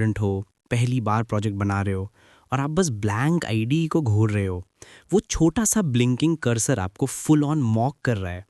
Student हो, पहली बार project बना रहे हो और आप बस ब्लैंक आईडी को घूर रहे हो। वो छोटा सा ब्लिंकिंग कर्सर आपको फुल ऑन मॉक कर रहा है।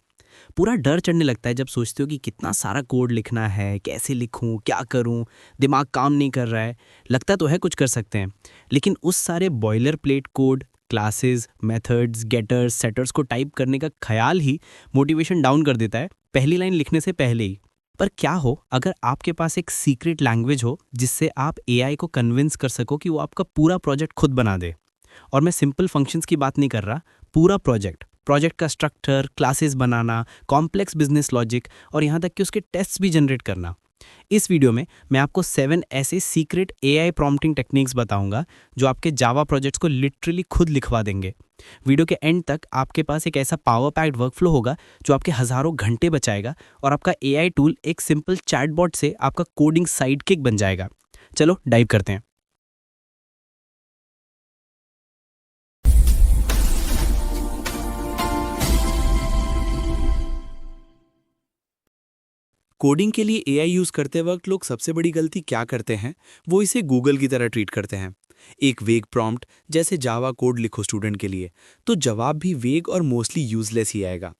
पूरा डर चढ़ने लगता है जब सोचते हो कि कितना सारा कोड लिखना है, कैसे लिखूं, क्या करूं, दिमाग काम नहीं कर रहा है। लगता तो है कुछ कर सकते हैं, लेकिन उस सारे boiler plate code, classes, methods, getters, setters को टाइप करने का ख्याल ही मोटिवेशन डाउन कर देता है, पहली लाइन लिखने से पहले ही। पर क्या हो अगर आपके पास एक सीक्रेट लैंग्वेज हो जिससे आप एआई को कन्विंस कर सको कि वो आपका पूरा प्रोजेक्ट खुद बना दे। और मैं सिंपल फंक्शंस की बात नहीं कर रहा, पूरा प्रोजेक्ट, प्रोजेक्ट का स्ट्रक्चर, क्लासेस बनाना, कॉम्प्लेक्स बिजनेस लॉजिक और यहाँ तक कि उसके टेस्ट्स भी जनरेट करना। इस वीडियो में मैं आपको 7 ऐसे सीक्रेट एआई प्रॉम्प्टिंग टेक्निक्स बताऊंगा जो आपके जावा प्रोजेक्ट्स को लिटरली खुद लिखवा देंगे। वीडियो के एंड तक आपके पास एक ऐसा पावर पैक्ड वर्कफ्लो होगा जो आपके हजारों घंटे बचाएगा और आपका एआई टूल एक सिंपल चैटबॉट से आपका कोडिंग साइडकिक बन जाएगा। चलो डाइव करते हैं। कोडिंग के लिए एआई यूज़ करते वक्त लोग सबसे बड़ी गलती क्या करते हैं, वो इसे गूगल की तरह ट्रीट करते हैं। एक वेग प्रॉम्प्ट जैसे जावा कोड लिखो स्टूडेंट के लिए, तो जवाब भी वेग और मोस्टली यूजलेस ही आएगा।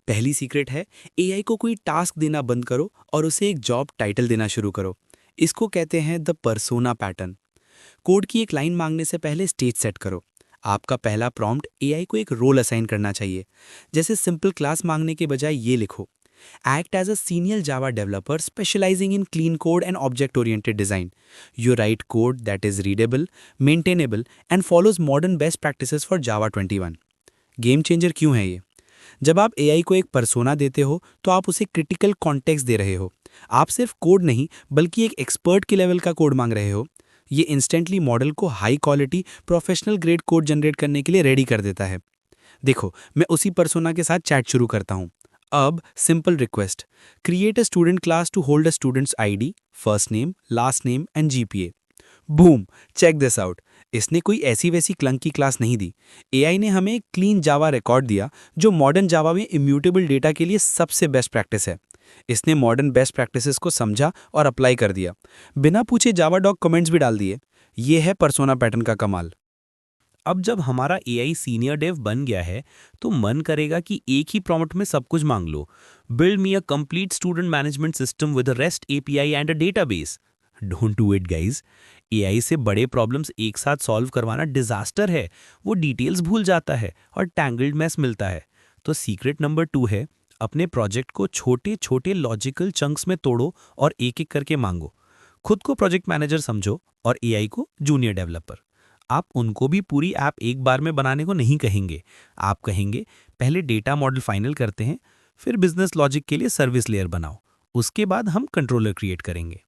पहली सीक्रेट है, एआई को कोई टास्क देना बंद करो और उसे एक जॉब टाइटल देना शुरू करो। इसको कहते हैं द पर्सोना पैटर्न। कोड की एक लाइन मांगने से पहले स्टेज सेट करो। आपका पहला प्रॉम्प्ट एआई को एक रोल असाइन करना चाहिए। जैसे सिंपल क्लास मांगने के बजाय ये लिखो, Act as a senior Java developer specializing in clean code and object-oriented design. You write code that is readable, maintainable, and follows modern best practices for Java 21. Game changer क्यों है ये? जब आप एआई को एक पर्सोना देते हो तो आप उसे क्रिटिकल कॉन्टेक्स्ट दे रहे हो। आप सिर्फ कोड नहीं बल्कि एक एक्सपर्ट के लेवल का कोड मांग रहे हो। ये इंस्टेंटली मॉडल को high quality professional grade code generate करने के लिए रेडी कर देता है। देखो, मैं उसी पर्सोना के साथ चैट शुरू करता हूँ। अब simple request, create a student class to hold a student's ID, first name, last name and GPA. Boom, check this out. इसने कोई ऐसी वैसी क्लंकी क्लास नहीं दी। एआई ने हमें एक क्लीन जावा रिकॉर्ड दिया जो मॉडर्न जावा में इम्यूटेबल डेटा के लिए सबसे बेस्ट प्रैक्टिस है। इसने मॉडर्न बेस्ट प्रैक्टिसेस को समझा और अप्लाई कर दिया, बिना पूछे जावा डॉक कमेंट्स भी डाल दिए। ये है पर्सोना पैटर्न का कमाल। अब जब हमारा एआई सीनियर डेव बन गया है तो मन करेगा कि एक ही प्रॉम्प्ट में सब कुछ मांग लो। Build me a complete student management system with a REST API and a database. Don't do it guys. AI से बड़े प्रॉब्लम्स एक साथ सॉल्व करवाना डिजास्टर है। वो डिटेल्स भूल जाता है और टैंगल्ड मैस मिलता है। तो सीक्रेट नंबर 2 है, अपने प्रोजेक्ट को छोटे छोटे लॉजिकल चंक्स में तोड़ो और एक एक करके मांगो। खुद को प्रोजेक्ट मैनेजर समझो और एआई को जूनियर डेवलपर। आप उनको भी पूरी ऐप एक बार में बनाने को नहीं कहेंगे। आप कहेंगे पहले डेटा मॉडल फाइनल करते हैं, फिर बिजनेस लॉजिक के लिए सर्विस लेयर बनाओ, उसके बाद हम कंट्रोलर क्रिएट करेंगे।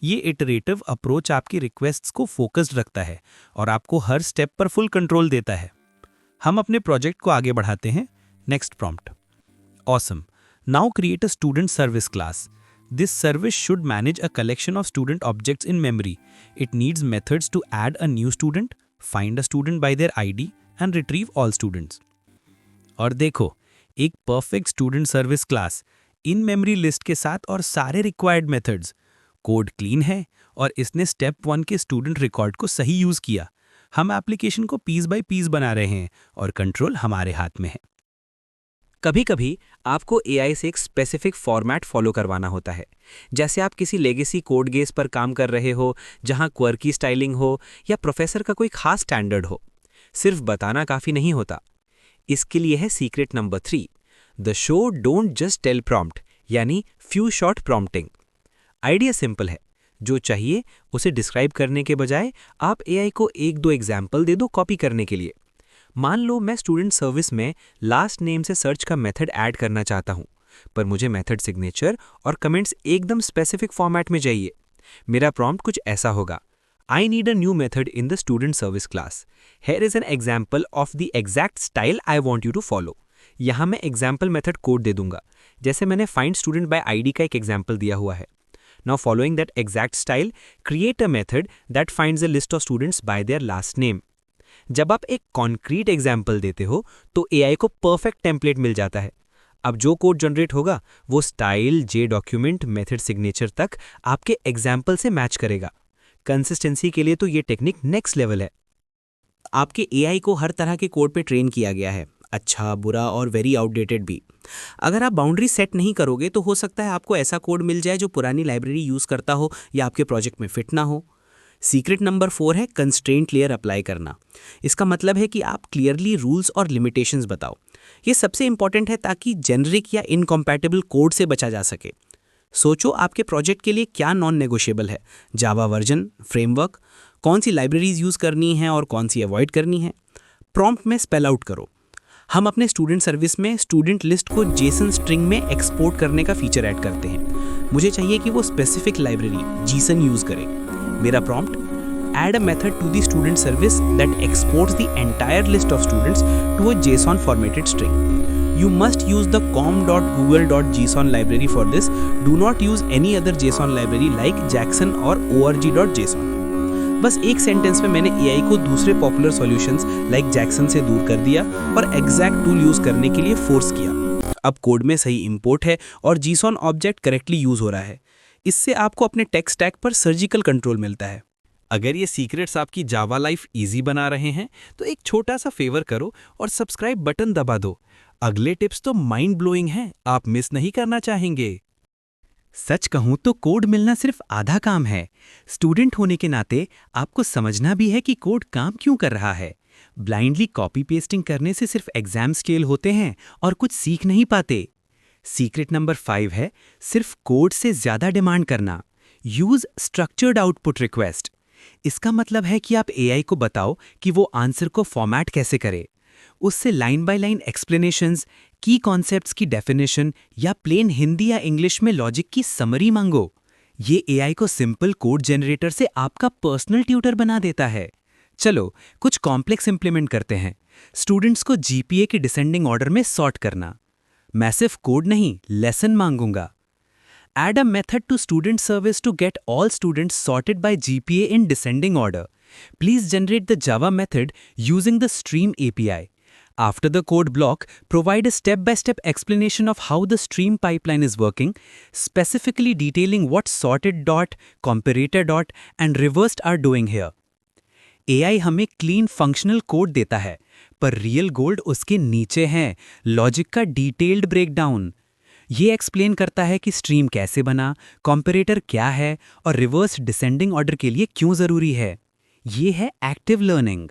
ये इटरेटिव अप्रोच आपकी रिक्वेस्ट्स को फोकस्ड रखता है और आपको हर स्टेप पर फुल कंट्रोल देता है। हम अपने प्रोजेक्ट को आगे बढ़ाते हैं। Next prompt, awesome, now create a student service class. This service should manage a collection of student objects in memory. It needs methods to add a new student, find a student by their ID, and retrieve all students. और देखो, एक perfect student service class, in memory list के साथ और सारे required methods. Code clean है और इसने स्टेप 1 के स्टूडेंट रिकॉर्ड को सही यूज किया। हम एप्लीकेशन को पीस बाय पीस बना रहे हैं और कंट्रोल हमारे हाथ में है। कभी कभी आपको एआई से एक स्पेसिफिक फॉर्मेट फॉलो करवाना होता है। जैसे आप किसी लेगेसी कोड बेस पर काम कर रहे हो जहां क्वर्की स्टाइलिंग हो या प्रोफेसर का कोई खास स्टैंडर्ड हो। सिर्फ बताना काफी नहीं होता। इसके लिए है secret number 3, the show don't just tell prompt, यानी few short prompting. Idea simple है, जो चाहिए उसे डिस्क्राइब करने के बजाय आप एआई को 1-2 एग्जाम्पल दे दो कॉपी करने के लिए। मान लो मैं स्टूडेंट सर्विस में लास्ट नेम से सर्च का मेथड ऐड करना चाहता हूं, पर मुझे मेथड सिग्नेचर और कमेंट्स एकदम स्पेसिफिक फॉर्मेट में चाहिए। मेरा प्रॉम्प्ट कुछ ऐसा होगा, I need a new method in the student service class. Here is an example of the exact style I want you to follow. यहाँ मैं एग्जाम्पल मेथड कोड दे दूंगा, जैसे मैंने फाइंड स्टूडेंट बाय आईडी का एक एग्जाम्पल दिया हुआ है। Now following that exact style, create a method that finds a list of students by their last name. जब आप एक कॉन्क्रीट एग्जाम्पल देते हो तो एआई को परफेक्ट टेम्पलेट मिल जाता है। अब जो कोड जनरेट होगा वो स्टाइल, जे डॉक्यूमेंट, मेथड सिग्नेचर तक आपके एग्जाम्पल से मैच करेगा। कंसिस्टेंसी के लिए तो ये टेक्निक नेक्स्ट लेवल है। आपके एआई को हर तरह के कोड पे ट्रेन किया गया है, अच्छा, बुरा और वेरी आउटडेटेड भी। अगर आप बाउंड्री सेट नहीं करोगे तो हो सकता है आपको ऐसा कोड मिल जाए जो पुरानी लाइब्रेरी यूज़ करता हो या आपके प्रोजेक्ट में फिट ना हो। सीक्रेट नंबर 4 है कंस्ट्रेंट लेयर अप्लाई करना। इसका मतलब है कि आप क्लियरली रूल्स और लिमिटेशंस बताओ। ये सबसे इंपॉर्टेंट है ताकि जेनरिक या इनकम्पैटिबल कोड से बचा जा सके। सोचो आपके प्रोजेक्ट के लिए क्या नॉन नेगोशिएबल है, जावा वर्जन, फ्रेमवर्क, कौन सी लाइब्रेरीज यूज़ करनी है और कौन सी अवॉइड करनी है। प्रॉम्प्ट में स्पेल आउट करो। हम अपने स्टूडेंट सर्विस में स्टूडेंट लिस्ट को जेसन स्ट्रिंग में एक्सपोर्ट करने का फीचर ऐड करते हैं। मुझे चाहिए कि वो स्पेसिफिक लाइब्रेरी जीसन यूज़ करे। मेरा prompt, add a method to the student service that exports the entire list of students to a JSON formatted string. You must use the com.google.json library for this. Do not use any other JSON library like Jackson or org.json. बस एक sentence में मैंने AI को दूसरे popular solutions like Jackson से दूर कर दिया और एग्जैक्ट टूल यूज करने के लिए फोर्स किया। अब कोड में सही इंपोर्ट है और JSON ऑब्जेक्ट करेक्टली यूज हो रहा है। इससे आपको अपने टेक स्टैक पर सर्जिकल कंट्रोल मिलता है। अगर ये सीक्रेट्स आपकी जावा लाइफ इजी बना रहे हैं तो एक छोटा सा फेवर करो और सब्सक्राइब बटन दबा दो। अगले टिप्स तो माइंड ब्लोइंग हैं, आप मिस नहीं करना चाहेंगे। सच कहूं तो कोड मिलना सिर्फ आधा काम है। स्टूडेंट होने के नाते आपको समझना भी है कि कोड काम क्यों कर रहा है। ब्लाइंडली कॉपी पेस्टिंग करने से सिर्फ एग्जाम स्केल होते हैं और कुछ सीख नहीं पाते। सीक्रेट नंबर 5 है सिर्फ कोड से ज्यादा डिमांड करना। Use structured output request. इसका मतलब है कि आप एआई को बताओ कि वो आंसर को फॉर्मेट कैसे करे। उससे लाइन बाय लाइन एक्सप्लेनेशंस, की कॉन्सेप्ट्स की डेफिनेशन या प्लेन हिंदी या इंग्लिश में लॉजिक की समरी मांगो। ये एआई को सिंपल कोड जनरेटर से आपका पर्सनल ट्यूटर बना देता है। चलो कुछ कॉम्प्लेक्स इंप्लीमेंट करते हैं। स्टूडेंट्स को जीपीए की डिसेंडिंग ऑर्डर में सॉर्ट करना। मैसिव कोड नहीं, lesson मांगूंगा। Add a method to student service to get all students sorted by GPA in descending order. Please generate the Java method using the Stream API. After the code block, provide a step-by-step explanation of how the stream pipeline is working, specifically detailing what sorted dot, comparator dot, and reversed are doing here. AI हमें clean functional code देता है, पर real gold उसके नीचे है, logic का detailed breakdown. ये explain करता है कि स्ट्रीम कैसे बना, कॉम्परेटर क्या है और रिवर्स डिसेंडिंग ऑर्डर के लिए क्यों ज़रूरी है। ये है एक्टिव लर्निंग।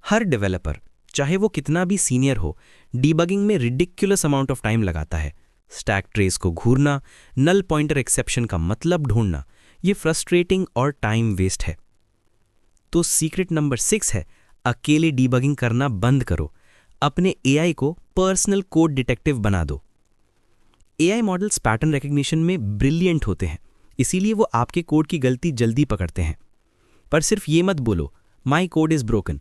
हर डेवलपर, चाहे वो कितना भी सीनियर हो, डीबगिंग में रिडिक्युलस अमाउंट ऑफ टाइम लगाता है। स्टैक ट्रेस को घूरना, नल पॉइंटर एक्सेप्शन का मतलब ढूंढना, ये फ्रस्ट्रेटिंग और टाइम वेस्ट है। तो सीक्रेट नंबर 6 है अकेले डीबगिंग करना बंद करो। अपने एआई को पर्सनल कोड डिटेक्टिव बना दो। एआई मॉडल्स पैटर्न रिकग्निशन में ब्रिलियंट होते हैं, इसीलिए वो आपके कोड की गलती जल्दी पकड़ते हैं। पर सिर्फ ये मत बोलो my code is broken.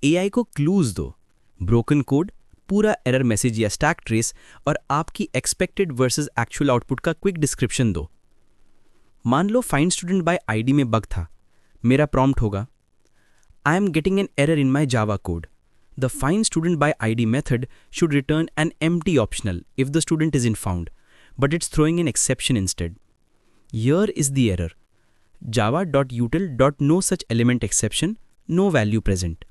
AI को क्लूज दो। ब्रोकन कोड, पूरा एरर मैसेज या स्टैक ट्रेस और आपकी एक्सपेक्टेड वर्सेस एक्चुअल आउटपुट का क्विक डिस्क्रिप्शन दो। मान लो फाइंड स्टूडेंट बाय आईडी में बग था। मेरा प्रॉम्प्ट होगा, I am getting an error in my Java code. The find student by ID method should return an empty optional if the student isn't found, but it's throwing an exception instead. Here is the error. java.util.no such element exception, no value present.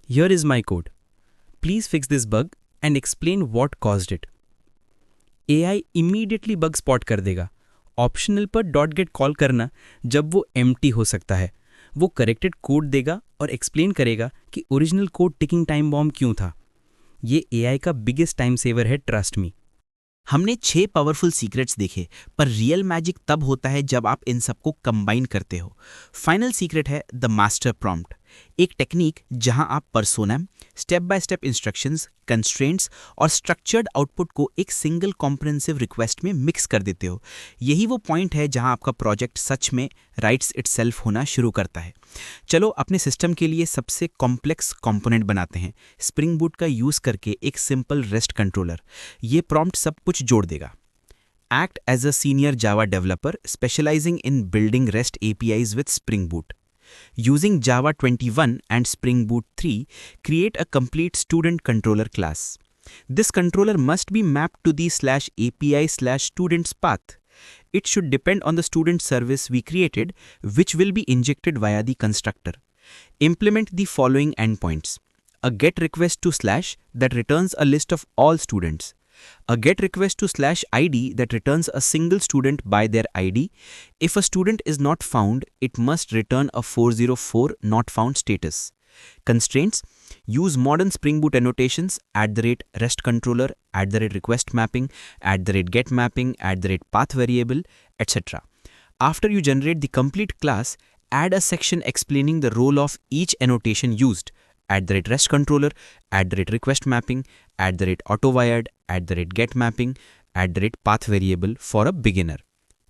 Here is my code. Please fix this bug and explain what caused it. AI immediately bug spot कर देगा। Optional पर .get call करना जब वो empty हो सकता है। वो करेक्टेड कोड देगा और एक्सप्लेन करेगा कि original code ticking time bomb क्यों था। ये एआई का बिगेस्ट टाइम सेवर है, ट्रस्ट मी। हमने 6 पावरफुल सीक्रेट्स देखे, पर रियल मैजिक तब होता है जब आप इन सबको कंबाइन करते हो। फाइनल सीक्रेट है द मास्टर प्रॉम्प्ट, एक टेक्निक जहां आप persona, step by step instructions, constraints और स्ट्रक्चर्ड आउटपुट को एक सिंगल कॉम्प्रिहेंसिव रिक्वेस्ट में मिक्स कर देते हो। यही वो पॉइंट है जहां आपका प्रोजेक्ट सच में राइट्स इटसेल्फ होना शुरू करता है। चलो अपने सिस्टम के लिए सबसे कॉम्प्लेक्स कंपोनेंट बनाते हैं, स्प्रिंग बूट का यूज करके एक सिंपल रेस्ट कंट्रोलर। ये प्रॉम्प्ट सब कुछ जोड़ देगा। Act as a senior Java developer specializing in building REST APIs with Spring Boot. Using Java 21 and Spring Boot 3, create a complete student controller class. This controller must be mapped to the /API/students path. It should depend on the student service we created, which will be injected via the constructor. Implement the following endpoints. A get request to slash that returns a list of all students. A get request to slash ID that returns a single student by their ID. If a student is not found, it must return a 404 not found status. Constraints: use modern Spring Boot annotations @REST controller, @request mapping, @get mapping, @path variable, etc. After you generate the complete class, add a section explaining the role of each annotation used: @REST controller, @request mapping, @autowired, @get mapping, @path variable for a beginner.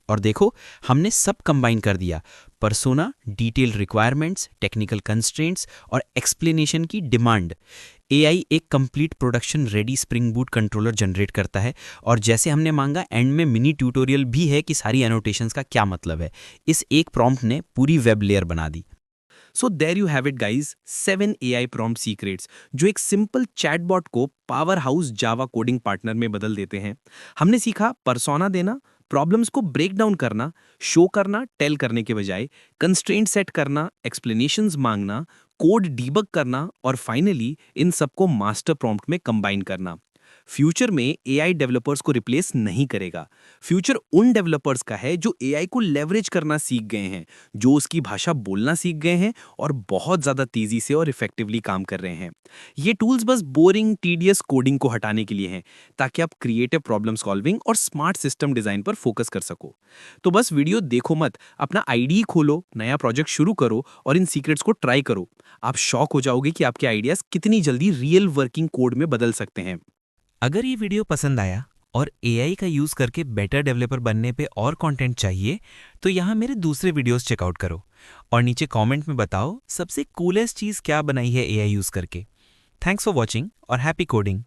और देखो, हमने सब combine कर दिया: persona, detail requirements, technical constraints और explanation की demand. AI एक complete production ready spring boot controller generate करता है, और जैसे हमने मांगा, एंड में मिनी ट्यूटोरियल भी है कि सारी एनोटेशंस का क्या मतलब है। इस एक प्रॉम्प्ट ने पूरी वेब लेयर बना दी। So there you have it guys, 7 AI prompt secrets जो एक सिंपल चैटबॉट को powerhouse Java coding partner में बदल देते हैं। हमने सीखा पर्सोना देना, प्रॉब्लम्स को ब्रेक डाउन करना, शो करना टेल करने के बजाय, कंस्ट्रेंट सेट करना, एक्सप्लेनेशंस मांगना, कोड डीबग करना, और फाइनली इन सबको मास्टर प्रॉम्प्ट में कंबाइन करना। फ्यूचर में AI डेवलपर्स को रिप्लेस नहीं करेगा। फ्यूचर उन डेवलपर्स का है जो AI को लेवरेज करना सीख गए हैं, जो उसकी भाषा बोलना सीख गए हैं और बहुत ज़्यादा तेज़ी से और इफेक्टिवली काम कर रहे हैं। ये टूल्स बस बोरिंग टीडियस कोडिंग को हटाने के लिए हैं, ताकि आप क्रिएटिव प्रॉब्लम सॉल्विंग और स्मार्ट सिस्टम डिज़ाइन पर फोकस कर सको। तो बस वीडियो देखो मत, अपना IDE खोलो, नया प्रोजेक्ट शुरू करो और इन सीक्रेट्स को ट्राई करो। आप शॉक हो जाओगे कि आपके आइडियाज़ कितनी जल्दी रियल वर्किंग कोड में बदल सकते हैं। अगर ये वीडियो पसंद आया और AI का यूज़ करके बेटर डेवलपर बनने पे और कंटेंट चाहिए, तो यहाँ मेरे दूसरे वीडियोस चेकआउट करो और नीचे कमेंट में बताओ सबसे कूलेस्ट चीज़ क्या बनाई है AI यूज़ करके। थैंक्स फॉर वॉचिंग और हैप्पी कोडिंग।